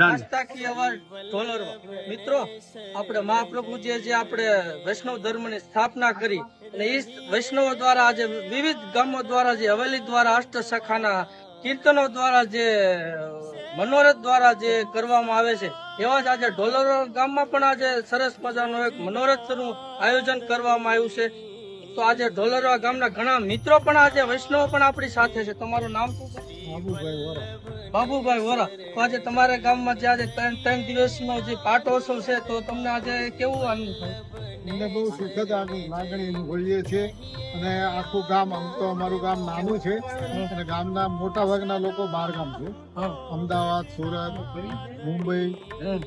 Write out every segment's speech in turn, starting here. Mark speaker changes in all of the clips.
Speaker 1: આસ્થા કી અવાજ ઢોલરવા. મિત્રો, આપણે મહાપ્રભુજીએ જે આપણે વૈષ્ણવ ધર્મની સ્થાપના કરી અને એ વૈષ્ણવો દ્વારા આજે વિવિધ ગામો દ્વારા જે હવેલી દ્વારા અષ્ટસખાના કીર્તનો દ્વારા જે મનોરથ દ્વારા જે કરવામાં આવે છે એવા જ આજે ઢોલરવા ગામમાં પણ આજે સરસ મજાનું એક મનોરથનું આયોજન કરવામાં આવ્યું છે. તો આજે ઢોલરવા ગામના ઘણા મિત્રો પણ આજે વૈષ્ણવ પણ આપણી સાથે છે. તમારું નામ શું છે? બાબુભાઈ વોરા. તો આજે તમારા ગામમાં જે આજે 3 દિવસનો જે પાટોત્સવ છે તો તમને આજે કેવું આનંદ થાય?
Speaker 2: અમને બહુ સુખદ લાગણી અનુભવીએ છીએ અને આખું ગામ, આમ તો અમારું ગામ નાનું છે અને ગામના મોટા ભાગના લોકો બહાર ગામ છે. અમદાવાદ, સુરત, મુંબઈ,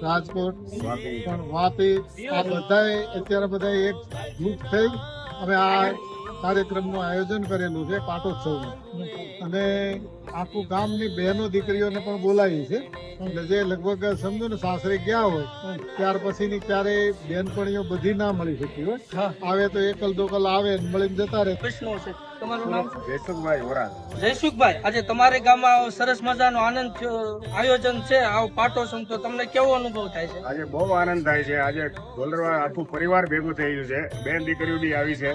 Speaker 2: રાજકોટ, વાપી, આ બધાએ અત્યારે બધા એક જૂથ થઈ અમે આ કાર્યક્રમનું આયોજન કરેલું છે પાટોત્સવનું. અને આખું ગામની બહેનો દીકરીઓને પણ બોલાવી છે એટલે જે લગભગ સમજો ને સાસરે ગયા હોય ત્યાર પછીની ક્યારેય બેનપણીઓ બધી ના મળી શકી હોય, આવે તો એકલ દોકલ આવે ને મળીને જતા રહે.
Speaker 1: વૈષ્ણવ છે. તમારું નામ?
Speaker 3: જયસુખભાઈ વોરા.
Speaker 1: જયસુખભાઈ, આજે તમારે ગામમાં સરસ મજાનો આનંદ આયોજન છે આવું પાટોત્સવ, તો તમને કેવો અનુભવ થાય છે?
Speaker 3: આજે બહુ આનંદ થાય છે. આજે ઢોલરવા આખું પરિવાર ભેગું થયું છે, બેન દીકરીઓ બી આવી છે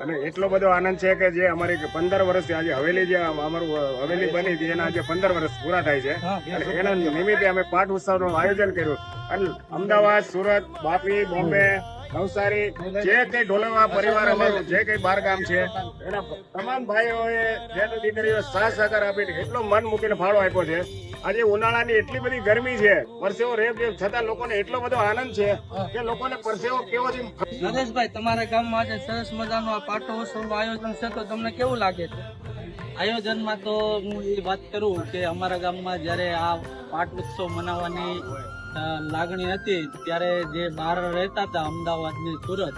Speaker 3: અને એટલો બધો આનંદ છે કે જે અમારી 15 વર્ષથી આજે હવેલી જે અમારું હવેલી બની હતી એના આજે 15 વર્ષ પૂરા થાય છે અને એના નિમિત્તે અમે પાઠ ઉત્સવનું આયોજન કર્યું અને અમદાવાદ, સુરત, વાપી, બોમ્બે, નવસારી જે કઈ ઢોલરવા પરિવાર અમારું જે કઈ બાર ગામ છે એના તમામ ભાઈઓએ બેન દીકરીઓ સાથ સહકાર આપીને એટલો મન મૂકીને ફાળો આપ્યો છે. આજે ઉનાળાની એટલી બધી ગરમી છે, પરસેવો રેપ છતાં લોકોને એટલો બધો આનંદ છે કે લોકોને પરસેવો કેવો છે.
Speaker 1: નરેશભાઈ, તમારા ગામમાં આજે સરસ મજાનું આ પાટોત્સવનું આયોજન છે તો તમને કેવું લાગે છે?
Speaker 4: આયોજનમાં તો હું એ વાત કરું કે અમારા ગામમાં જ્યારે આ પાટ ઉત્સવ મનાવવાની લાગણી હતી ત્યારે જે બહાર રહેતા હતા અમદાવાદ ને સુરત,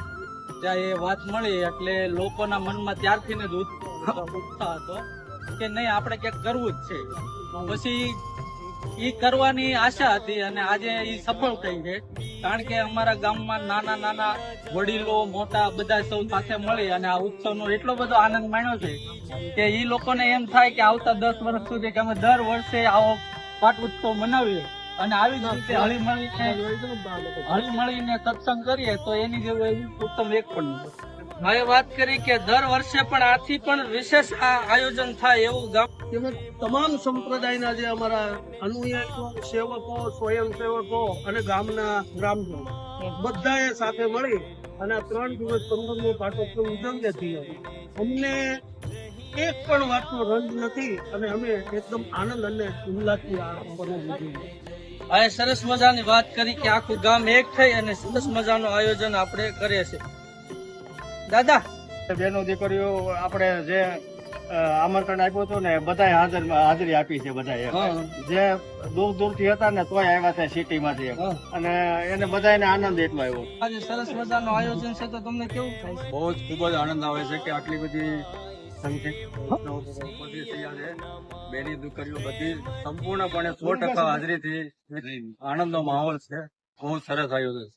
Speaker 4: ત્યાં એ વાત મળી એટલે લોકોના મનમાં ત્યારથી જ ઉત્સાહ હતો કે નહીં આપણે ક્યાંક કરવું જ છે. પછી એ કરવાની આશા હતી અને આજે એ સફળ થઈ છે. કારણ કે અમારા ગામમાં નાના નાના વડીલો મોટા બધા સૌ સાથે મળી અને આ ઉત્સવનો એટલો બધો આનંદ માણ્યો છે કે એ લોકોને એમ થાય કે આવતા 10 વર્ષ સુધી કે અમે દર વર્ષે આવો પાટ ઉત્સવ મનાવીએ અને આવી જ રીતે હળીમળીને સત્સંગ કરીએ તો એની જેવું ઉત્તમ એક પણ નથી.
Speaker 1: ભાઈએ વાત કરી કે દર વર્ષે પણ આથી પણ વિશેષ આ આયોજન થાય એવું ગામ
Speaker 5: તેમજ તમામ સંપ્રદાયના જે અમારા અનુયાયીઓ, સેવકો, સ્વયંસેવકો અને ગામના ગ્રામજનો બધાએ સાથે મળી અને આ 3 દિવસ 15મો પાટોત્સવ ઉજવીએ છીએ. અમને એક પણ વાતનો રંજ નથી અને અમે એકદમ આનંદ અને ઉલ્લાસથી આ પર્વ ઉજવીએ.
Speaker 1: આ સરસ મજાની વાત કરી કે આખું ગામ એક થઈ અને સરસ મજાનું આયોજન આપણે કરીએ છીએ. દાદા,
Speaker 3: બેનો દીકરીઓ આપણે જે આમંત્રણ આપ્યું હતું ને બધાએ હાજરી આપી છે. બધાએ જે દૂર દૂર થી હતા ને તોય આવ્યા હતા સિટી માંથી અને એને બધાને આનંદ એટલો આવ્યો.
Speaker 1: આજે સરસ મજાનું આયોજન છે તો તમને કેવું થાય?
Speaker 3: બહુ જ ખૂબ જ આનંદ આવે છે કે આટલી બધી સંખ્યા ઉપસ્થિત થયા છે. બેની દીકરીઓ બધી સંપૂર્ણપણે 100% હાજરીથી આનંદનો માહોલ છે. બહુ સરસ આયોજન છે.